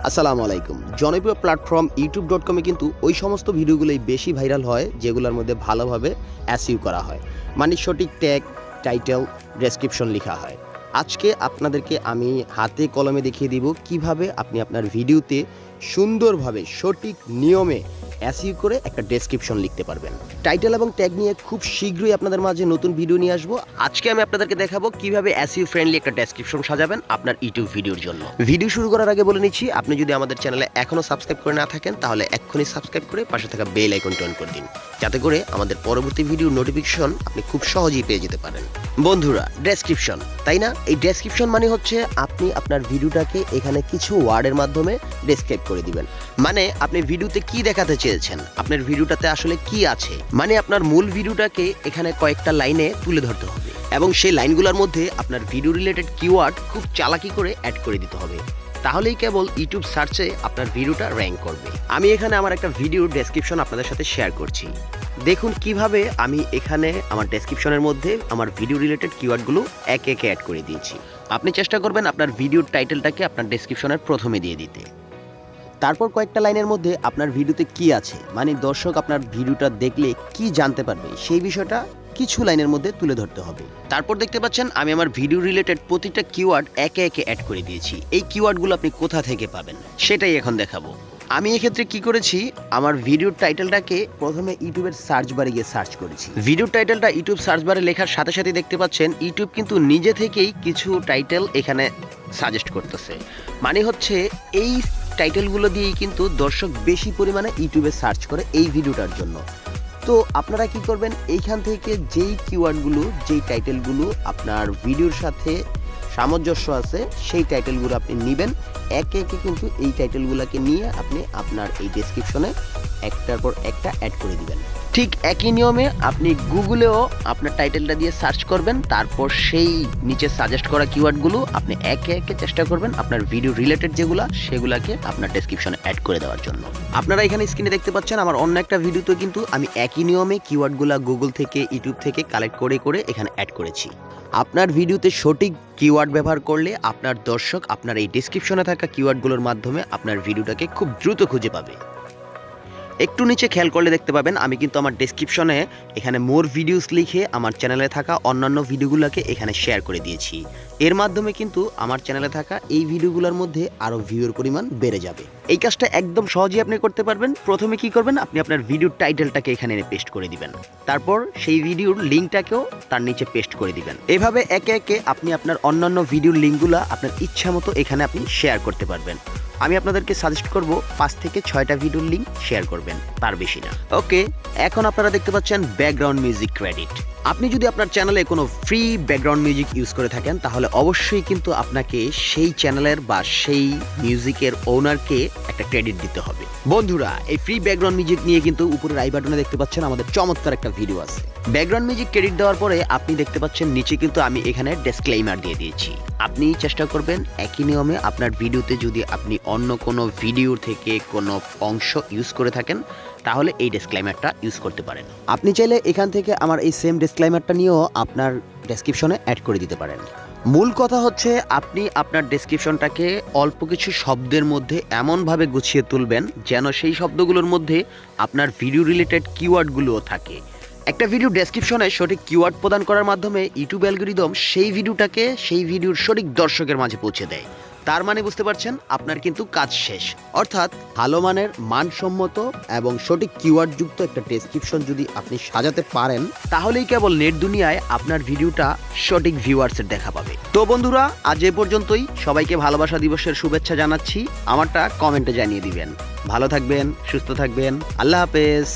আসসালামু আলাইকুম। জনপ্রিয় প্ল্যাটফর্ম youtube.com-এ কিন্তু ওই সমস্ত ভিডিওগুলোই বেশি ভাইরাল হয় যেগুলোর মধ্যে ভালোভাবে SEO করা হয়, মানে সঠিক ট্যাগ, টাইটেল, ডেসক্রিপশন লেখা হয়। আজকে আপনাদেরকে আমি হাতে কলমে দেখিয়ে দিব কিভাবে আপনি আপনার ভিডিওতে সুন্দরভাবে সঠিক নিয়মে SEO করে একটা ডেসক্রিপশন লিখতে পারবেন। টাইটেল এবং ট্যাগ নিয়ে খুব শীঘ্রই আপনাদের মাঝে নতুন ভিডিও নিয়ে আসবো। আজকে আমি আপনাদেরকে দেখাবো কিভাবে SEO ফ্রেন্ডলি একটা ডেসক্রিপশন সাজাবেন আপনার ইউটিউব ভিডিওর জন্য। ভিডিও শুরু করার আগে বলে নিচ্ছি, আপনি যদি আমাদের চ্যানেলে এখনো সাবস্ক্রাইব করে না থাকেন তাহলে এক্ষুনি সাবস্ক্রাইব করে পাশে থাকা বেল আইকনটি অন করে দিন, যাতে করে আমাদের পরবর্তী ভিডিও নোটিফিকেশন আপনি খুব সহজেই পেয়ে যেতে পারেন। বন্ধুরা, ডেসক্রিপশন, তাই না? এই ডেসক্রিপশন মানে হচ্ছে আপনি আপনার ভিডিওটাকে এখানে কিছু ওয়ার্ডের মাধ্যমে ডেসক্রাইব করে দিবেন। মানে আপনি ভিডিওতে কি দেখাতে চেয়েছেন, আপনার ভিডিওটাতে আসলে কি আছে, মানে আপনার মূল ভিডিওটাকে এখানে কয়েকটা লাইনে তুলে ধরতে হবে এবং সেই লাইনগুলোর মধ্যে আপনার ভিডিও রিলেটেড কিওয়ার্ড খুব চালাকি করে অ্যাড করে দিতে হবে। তাহলেই কেবল ইউটিউব সার্চে আপনার ভিডিওটা র্যাঙ্ক করবে। আমি এখানে আমার একটা ভিডিও ডেসক্রিপশন আপনাদের সাথে শেয়ার করছি। দেখুন কিভাবে আমি এখানে আমার ডেসক্রিপশনের মধ্যে আমার ভিডিও রিলেটেড কিওয়ার্ডগুলো একে একে অ্যাড করে দিয়েছি। আপনি চেষ্টা করবেন আপনার ভিডিওর টাইটেলটাকে আপনার ডেসক্রিপশনের প্রথমে দিয়ে দিতে। তারপর কয়েকটা লাইনের মধ্যে আপনার ভিডিওতে কি আছে, মানে দর্শক আপনার ভিডিওটা দেখলে কি জানতে পারবে, সেই বিষয়টা কিছু লাইনের মধ্যে তুলে ধরতে হবে। তারপর দেখতে পাচ্ছেন আমি আমার ভিডিও রিলেটেড প্রতিটা কিওয়ার্ড একে একে অ্যাড করে দিয়েছি। এই কিওয়ার্ডগুলো আপনি কোথা থেকে পাবেন সেটাই এখন দেখাবো। আমি এক্ষেত্রে কি করেছি, আমার ভিডিওর টাইটেলটাকে প্রথমে ইউটিউবের সার্চ বারে গিয়ে সার্চ করেছি। ভিডিওর টাইটেলটা ইউটিউব সার্চ বারে লেখার সাথে সাথে দেখতে পাচ্ছেন ইউটিউব কিন্তু নিজে থেকেই কিছু টাইটেল এখানে সাজেস্ট করতেছে। মানে হচ্ছে এই টাইটেলগুলো দিয়েই কিন্তু দর্শক বেশি পরিমাণে ইউটিউবে সার্চ করে এই ভিডিওটার জন্য। তো আপনারা কি করবেন, এইখান থেকে যেই কিওয়ার্ডগুলো, যেই টাইটেলগুলো আপনার ভিডিওর সাথে সামঞ্জস্য আছে সেই টাইটেলগুলো আপনি নেবেন। একে একে কিন্তু এই টাইটেলগুলোকে নিয়ে আপনি আপনার এই ডেসক্রিপশনে একটার পর একটা অ্যাড করে দিবেন। ঠিক একই নিয়মে আপনি গুগলেও আপনার টাইটেলটা দিয়ে সার্চ করবেন, তারপর সেই নিচে সাজেস্ট করা কিওয়ার্ডগুলো আপনি একে একে চেষ্টা করবেন আপনার ভিডিও রিলেটেড যেগুলো সেগুলোকে আপনার ডেসক্রিপশনে অ্যাড করে দেওয়ার জন্য। আপনারা এখানে স্ক্রিনে দেখতে পাচ্ছেন আমার অন্য একটা ভিডিওতে কিন্তু আমি একই নিয়মে কিওয়ার্ডগুলো গুগল থেকে, ইউটিউব থেকে কালেক্ট করে করে এখানে অ্যাড করেছি। আপনার ভিডিওতে সঠিক কিওয়ার্ড ব্যবহার করলে আপনার দর্শক আপনার এই ডেসক্রিপশনে থাকা কিওয়ার্ডগুলোর মাধ্যমে আপনার ভিডিওটাকে খুব দ্রুত খুঁজে পাবে। একটু নিচে খেয়াল করলে দেখতে পাবেন আমি কিন্তু আমার ডেসক্রিপশনে এখানে মোর ভিডিওস লিখে আমার চ্যানেলে থাকা অন্যান্য ভিডিওগুলোকে এখানে শেয়ার করে দিয়েছি। এর মাধ্যমে কিন্তু আমার চ্যানেলে থাকা এই ভিডিওগুলোর মধ্যে আরও ভিউয়ের পরিমাণ বেড়ে যাবে। এই কাজটা একদম সহজেই আপনি করতে পারবেন। প্রথমে কি করবেন, আপনি আপনার ভিডিওর টাইটেলটাকে এখানে পেস্ট করে দিবেন, তারপর সেই ভিডিওর লিঙ্কটাকেও তার নিচে পেস্ট করে দিবেন। এভাবে একে একে আপনি আপনার অন্যান্য ভিডিওর লিঙ্কগুলো আপনার ইচ্ছা মতো এখানে আপনি শেয়ার করতে পারবেন। আমি আপনাদেরকে সাজেস্ট করব 5 থেকে 6টা ভিডিওর লিঙ্ক শেয়ার করবেন, তার বেশি না। ওকে, এখন আপনারা দেখতে পাচ্ছেন ব্যাকগ্রাউন্ড মিউজিক ক্রেডিট। আপনি যদি আপনার চ্যানেলে কোনো ফ্রি ব্যাকগ্রাউন্ড মিউজিক ইউজ করে থাকেন তাহলে অবশ্যই কিন্তু আপনাকে সেই চ্যানেলের বা সেই মিউজিকের ওনারকে একটা ক্রেডিট দিতে হবে। বন্ধুরা, এই ফ্রি ব্যাকগ্রাউন্ড মিউজিক নিয়ে কিন্তু উপরের আই বাটনে দেখতে পাচ্ছেন আমাদের চমৎকার একটা ভিডিও আছে। ব্যাকগ্রাউন্ড মিউজিক ক্রেডিট দেওয়ার পরে আপনি দেখতে পাচ্ছেন নিচে কিন্তু আমি এখানে ডিসক্লেইমার দিয়ে দিয়েছি। আপনি চেষ্টা করবেন একই নিয়মে আপনার ভিডিওতে যদি আপনি অন্য কোনো ভিডিও থেকে কোনো অংশ ইউজ করে থাকেন তাহলে এই ডিসক্লেইমারটা ইউজ করতে পারেন। আপনি চাইলে এখান থেকে আমার এই সেম ডিসক্লেইমারটা নিয়েও আপনার ডেসক্রিপশনে অ্যাড করে দিতে পারেন। মূল কথা হচ্ছে আপনি আপনার ডেসক্রিপশনটাকে অল্প কিছু শব্দের মধ্যে এমনভাবে গুছিয়ে তুলবেন যেন সেই শব্দগুলোর মধ্যে আপনার ভিডিও রিলেটেড কিওয়ার্ডগুলোও থাকে। একটা ভিডিও ডেসক্রিপশনে সঠিক কিওয়ার্ড প্রদান করার মাধ্যমে ইউটিউব অ্যালগরিদম সেই ভিডিওটাকে সেই ভিডিওর সঠিক দর্শকের মাঝে পৌঁছে দেয়। তার মানে বুঝতে পারছেন আপনার কিন্তু কাজ শেষ। অর্থাৎ ভালো মানের, মানসম্মত এবং সঠিক কিওয়ার্ড যুক্ত একটা ডেসক্রিপশন যদি আপনি সাজাতে পারেন তাহলেই কেবল নেট দুনিয়ায় আপনার ভিডিওটা সঠিক ভিউয়ার্সের দেখা পাবে। তো বন্ধুরা, আজ এ পর্যন্তই। সবাইকে ভালোবাসা দিবসের শুভেচ্ছা জানাচ্ছি। আমারটা কমেন্টে জানিয়ে দিবেন। ভালো থাকবেন, সুস্থ থাকবেন। আল্লাহ হাফেজ।